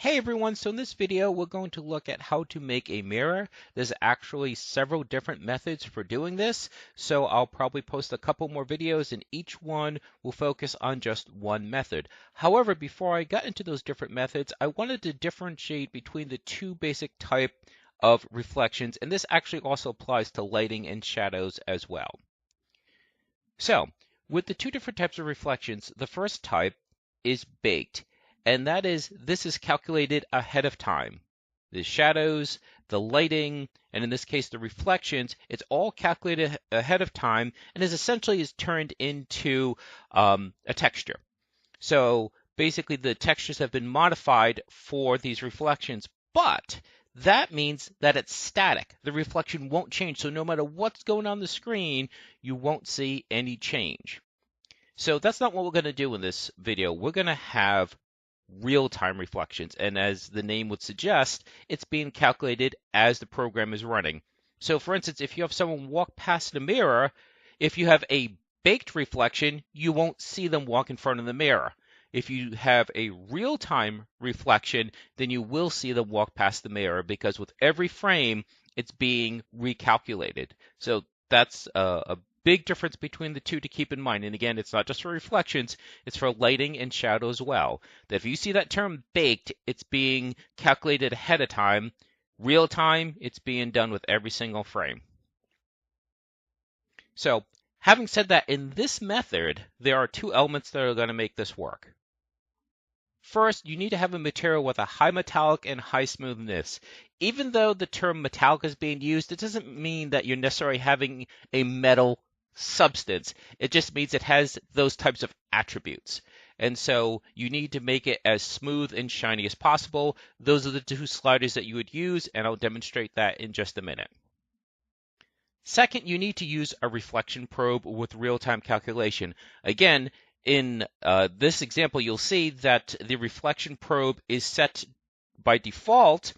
Hey everyone, so in this video we're going to look at how to make a mirror. There's actually several different methods for doing this, so I'll probably post a couple more videos and each one will focus on just one method. However, before I got into those different methods, I wanted to differentiate between the two basic type of reflections, and this actually also applies to lighting and shadows as well. So, with the two different types of reflections, the first type is baked. And that is, this is calculated ahead of time. The shadows, the lighting, and in this case the reflections, it's all calculated ahead of time and is essentially turned into a texture. So basically the textures have been modified for these reflections, but that means that it's static. The reflection won't change. So no matter what's going on the screen, you won't see any change. So that's not what we're going to do in this video. We're going to have real-time reflections, and as the name would suggest, it's being calculated as the program is running. So for instance, if you have someone walk past the mirror, if you have a baked reflection, you won't see them walk in front of the mirror. If you have a real-time reflection, then you will see them walk past the mirror because with every frame, it's being recalculated. So that's a big difference between the two to keep in mind. And again, it's not just for reflections, it's for lighting and shadow as well. That if you see that term baked, it's being calculated ahead of time. Real time, it's being done with every single frame. So, having said that, in this method, there are two elements that are going to make this work. First, you need to have a material with a high metallic and high smoothness. Even though the term metallic is being used, it doesn't mean that you're necessarily having a metal substance. It just means it has those types of attributes. And so you need to make it as smooth and shiny as possible. Those are the two sliders that you would use, and I'll demonstrate that in just a minute. Second, you need to use a reflection probe with real-time calculation. Again, in this example, you'll see that the reflection probe is set by default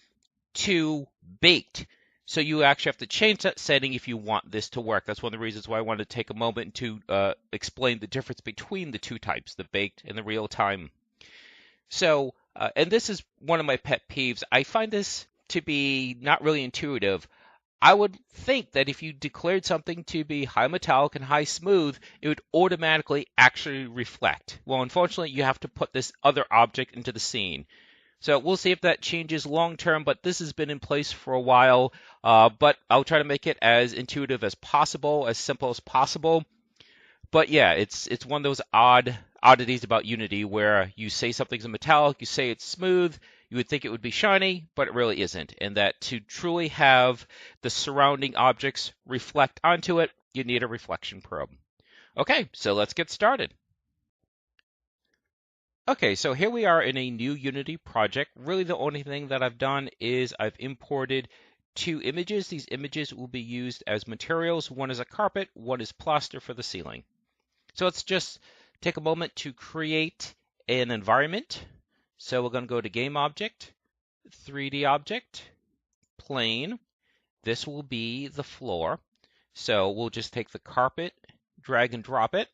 to baked. So you actually have to change that setting if you want this to work. That's one of the reasons why I wanted to take a moment to explain the difference between the two types, the baked and the real time. So, and this is one of my pet peeves. I find this to be not really intuitive. I would think that if you declared something to be high metallic and high smooth, it would automatically actually reflect. Well, unfortunately, you have to put this other object into the scene. So we'll see if that changes long term, but this has been in place for a while. But I'll try to make it as intuitive as possible, as simple as possible. But yeah, it's one of those oddities about Unity where you say something's a metallic, you say it's smooth, you would think it would be shiny, but it really isn't. And that to truly have the surrounding objects reflect onto it, you need a reflection probe. Okay, so let's get started. Okay, so here we are in a new Unity project. Really the only thing that I've done is I've imported two images. These images will be used as materials. One is a carpet, one is plaster for the ceiling. So let's just take a moment to create an environment. So we're going to go to Game Object, 3D Object, Plane. This will be the floor. So we'll just take the carpet, drag and drop it.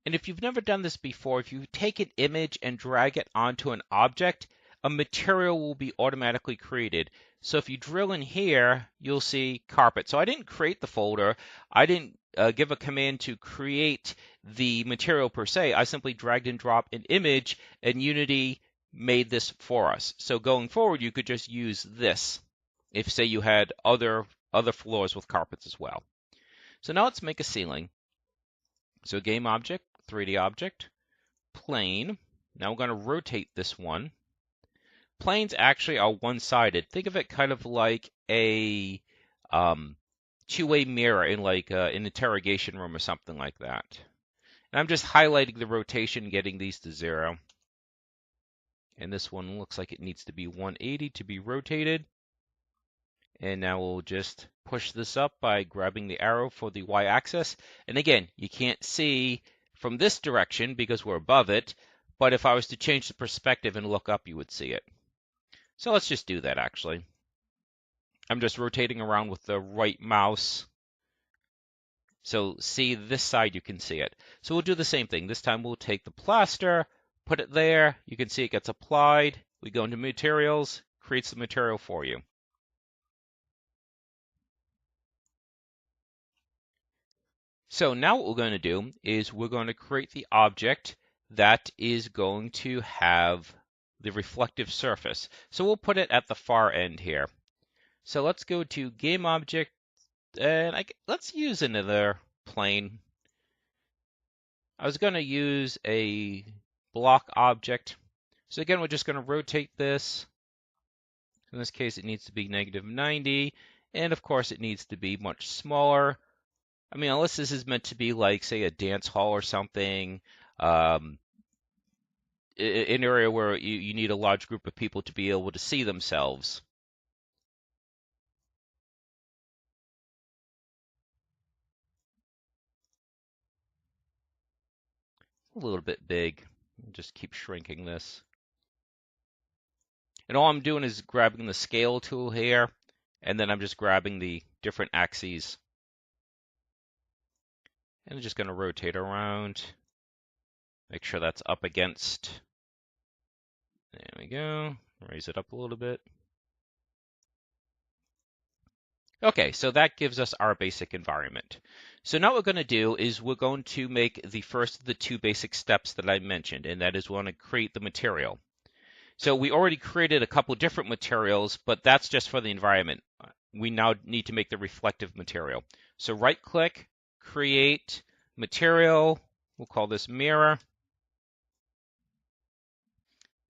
And if you've never done this before, if you take an image and drag it onto an object, a material will be automatically created. So if you drill in here, you'll see carpet. So I didn't create the folder. I didn't give a command to create the material per se. I simply dragged and dropped an image, and Unity made this for us. So going forward, you could just use this if, say, you had other floors with carpets as well. So now let's make a ceiling. So Game Object, 3D Object, Plane. Now we're going to rotate this one. Planes actually are one-sided. Think of it kind of like a two-way mirror in like an interrogation room or something like that. And I'm just highlighting the rotation, getting these to 0. And this one looks like it needs to be 180 to be rotated. And now we'll just push this up by grabbing the arrow for the y-axis. And again, you can't see from this direction because we're above it, but if I was to change the perspective and look up, you would see it. So let's just do that actually. I'm just rotating around with the right mouse. So see this side, you can see it. So we'll do the same thing. This time we'll take the plaster, put it there. You can see it gets applied. we go into materials, creates the material for you. So now what we're going to do is we're going to create the object that is going to have the reflective surface. So we'll put it at the far end here. So let's go to game object, and let's use another plane. I was going to use a block object. So again, we're just going to rotate this. In this case, it needs to be -90, and of course it needs to be much smaller. I mean, unless this is meant to be like, say, a dance hall or something, an area where you need a large group of people to be able to see themselves. A little bit big. Just keep shrinking this. And all I'm doing is grabbing the scale tool here, and then I'm just grabbing the different axes. And I'm just going to rotate around. Make sure that's up against. There we go. Raise it up a little bit. Okay, so that gives us our basic environment. So now what we're going to do is we're going to make the first of the two basic steps that I mentioned, and that is we want to create the material. So we already created a couple different materials, but that's just for the environment. We now need to make the reflective material. So right-click, create material. We'll call this mirror.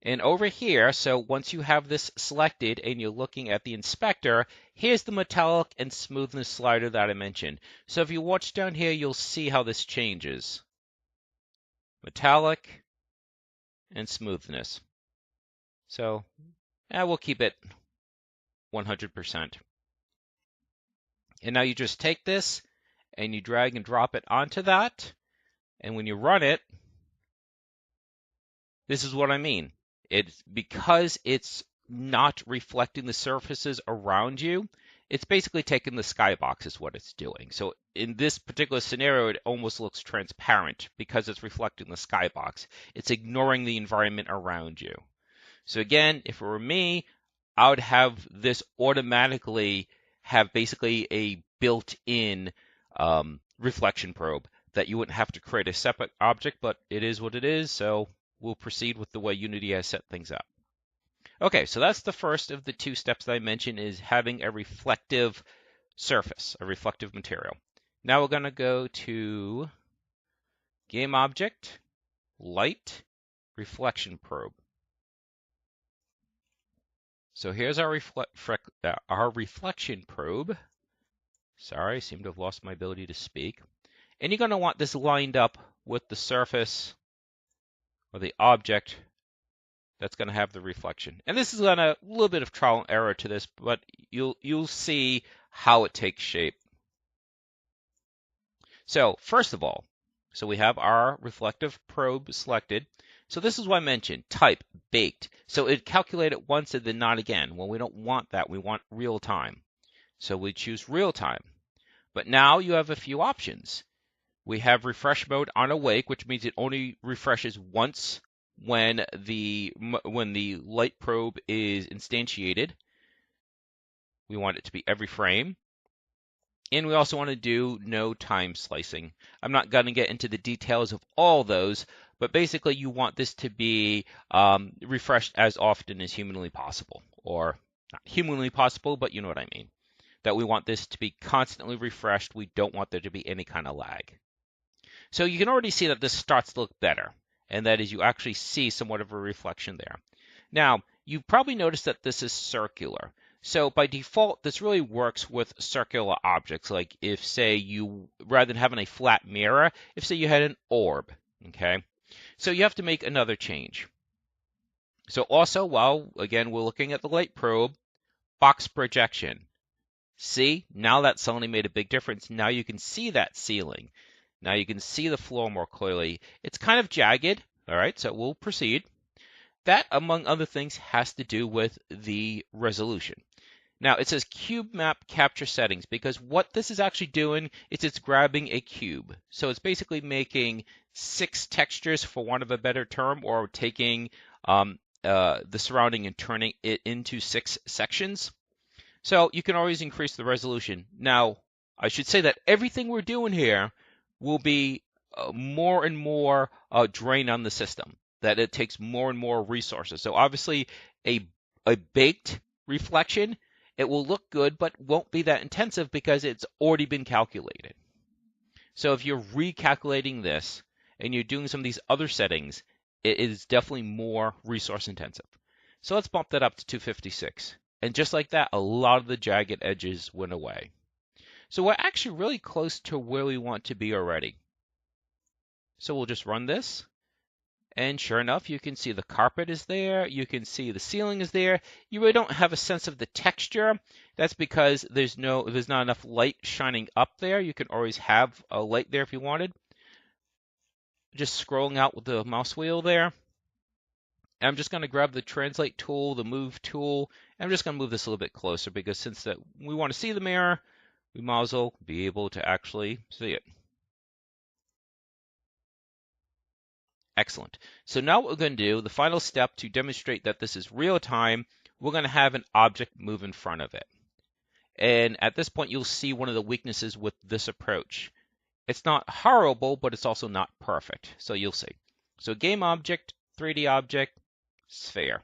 And over here, so once you have this selected and you're looking at the inspector, here's the metallic and smoothness slider that I mentioned. So if you watch down here, you'll see how this changes. Metallic and smoothness. So we'll keep it 100%. And now you just take this and you drag and drop it onto that. And when you run it, this is what I mean. It's because it's not reflecting the surfaces around you, it's basically taking the skybox is what it's doing. So in this particular scenario, it almost looks transparent because it's reflecting the skybox. It's ignoring the environment around you. So again, if it were me, I would have this automatically have basically a built-in reflection probe that you wouldn't have to create a separate object, but it is what it is, so we'll proceed with the way Unity has set things up. Okay, so that's the first of the two steps that I mentioned, is having a reflective surface, a reflective material. Now we're going to go to Game Object, Light, Reflection Probe. So here's our reflection probe. Sorry, I seem to have lost my ability to speak. And you're going to want this lined up with the surface or the object that's going to have the reflection. And this is going to a little bit of trial and error to this, but you'll see how it takes shape. So first of all, so we have our reflective probe selected. So this is what I mentioned, type, baked. So it calculate it once and then not again. Well, we don't want that. We want real time. So we choose real time. But now you have a few options. We have refresh mode on awake, which means it only refreshes once when the light probe is instantiated. We want it to be every frame. And we also want to do no time slicing. I'm not going to get into the details of all those, but basically you want this to be refreshed as often as humanly possible. Or not humanly possible, but you know what I mean. That we want this to be constantly refreshed. We don't want there to be any kind of lag. So you can already see that this starts to look better. And that is you actually see somewhat of a reflection there. Now, you've probably noticed that this is circular. So by default, this really works with circular objects. Like if, say, you, rather than having a flat mirror, if, say, you had an orb, okay? So you have to make another change. So also, while, again, we're looking at the light probe, box projection. See, now that suddenly made a big difference. Now you can see that ceiling. Now you can see the floor more clearly. It's kind of jagged, all right, so we'll proceed. That, among other things, has to do with the resolution. Now, it says cube map capture settings because what this is actually doing is it's grabbing a cube. So it's basically making 6 textures, for want of a better term, or taking the surrounding and turning it into 6 sections. So you can always increase the resolution. Now, I should say that everything we're doing here will be more and more drain on the system, that it takes more and more resources. So obviously a baked reflection, it will look good, but won't be that intensive because it's already been calculated. So if you're recalculating this and you're doing some of these other settings, it is definitely more resource intensive. So let's bump that up to 256. And just like that, a lot of the jagged edges went away. So we're actually really close to where we want to be already. So we'll just run this. And sure enough, you can see the carpet is there. You can see the ceiling is there. You really don't have a sense of the texture. That's because there's not enough light shining up there. You can always have a light there if you wanted. Just scrolling out with the mouse wheel there. And I'm just going to grab the translate tool, the move tool. And I'm just going to move this a little bit closer because since that we want to see the mirror, we might as well be able to actually see it. Excellent. So now what we're going to do, the final step to demonstrate that this is real time, we're going to have an object move in front of it. And at this point, you'll see one of the weaknesses with this approach. It's not horrible, but it's also not perfect. So you'll see. So game object, 3D object, sphere.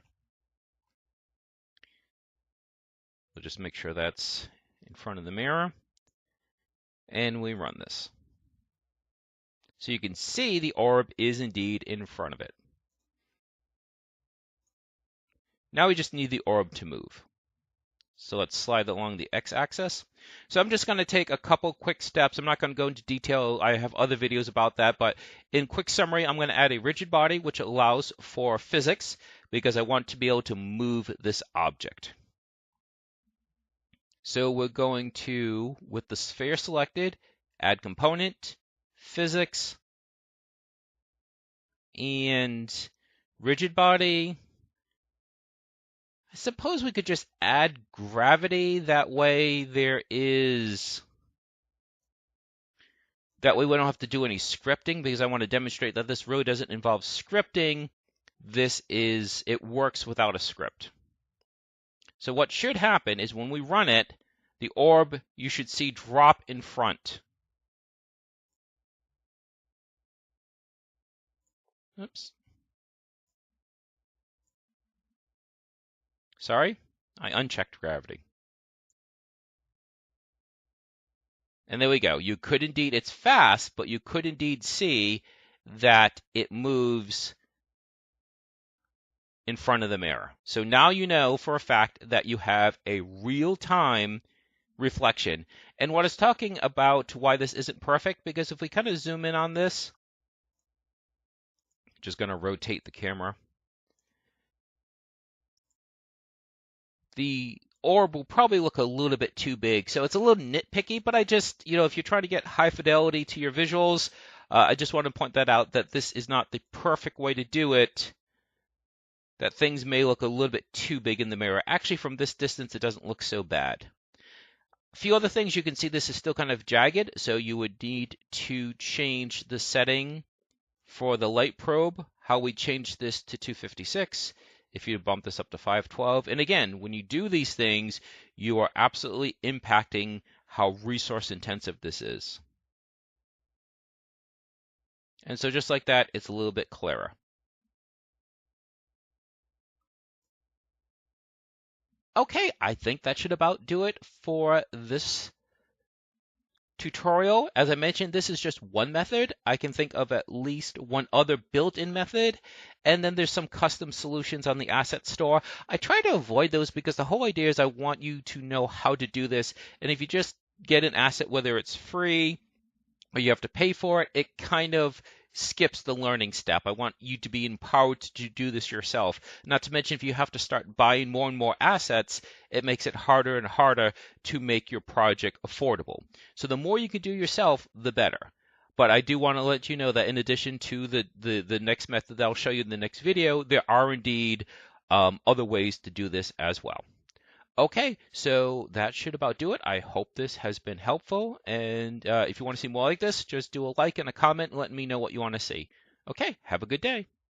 We'll just make sure that's in front of the mirror. And we run this. So you can see the orb is indeed in front of it. Now we just need the orb to move. So let's slide along the x-axis. So I'm just going to take a couple quick steps. I'm not going to go into detail. I have other videos about that. But in quick summary, I'm going to add a rigid body, which allows for physics, because I want to be able to move this object. So we're going to, with the sphere selected, add component, physics, and rigid body. I suppose we could just add gravity. That way we don't have to do any scripting, because I want to demonstrate that this really doesn't involve scripting. It works without a script. So what should happen is when we run it, the orb you should see drop in front. Oops. Sorry, I unchecked gravity. And there we go. You could indeed, it's fast, but you could indeed see that it moves in front of the mirror. So now you know for a fact that you have a real-time reflection. And what it's talking about why this isn't perfect, because if we kind of zoom in on this, just going to rotate the camera. The orb will probably look a little bit too big. So it's a little nitpicky, but I just, if you're trying to get high fidelity to your visuals, I just want to point that out, that this is not the perfect way to do it, that things may look a little bit too big in the mirror. Actually, from this distance, it doesn't look so bad. A few other things, you can see this is still kind of jagged, so you would need to change the setting for the light probe, how we change this to 256. If you bump this up to 512. And again, when you do these things, you are absolutely impacting how resource intensive this is. And so just like that, it's a little bit clearer. Okay, I think that should about do it for this tutorial. As I mentioned, this is just one method. I can think of at least one other built-in method, and then there's some custom solutions on the asset store. I try to avoid those because the whole idea is I want you to know how to do this, and if you just get an asset, whether it's free or you have to pay for it, it kind of skips the learning step. I want you to be empowered to do this yourself. Not to mention, if you have to start buying more and more assets, it makes it harder and harder to make your project affordable. So the more you can do yourself, the better. But I do want to let you know that in addition to the next method that I'll show you in the next video, there are indeed other ways to do this as well. Okay, so that should about do it. I hope this has been helpful. And if you want to see more like this, just do a like and a comment and let me know what you want to see. Okay, have a good day.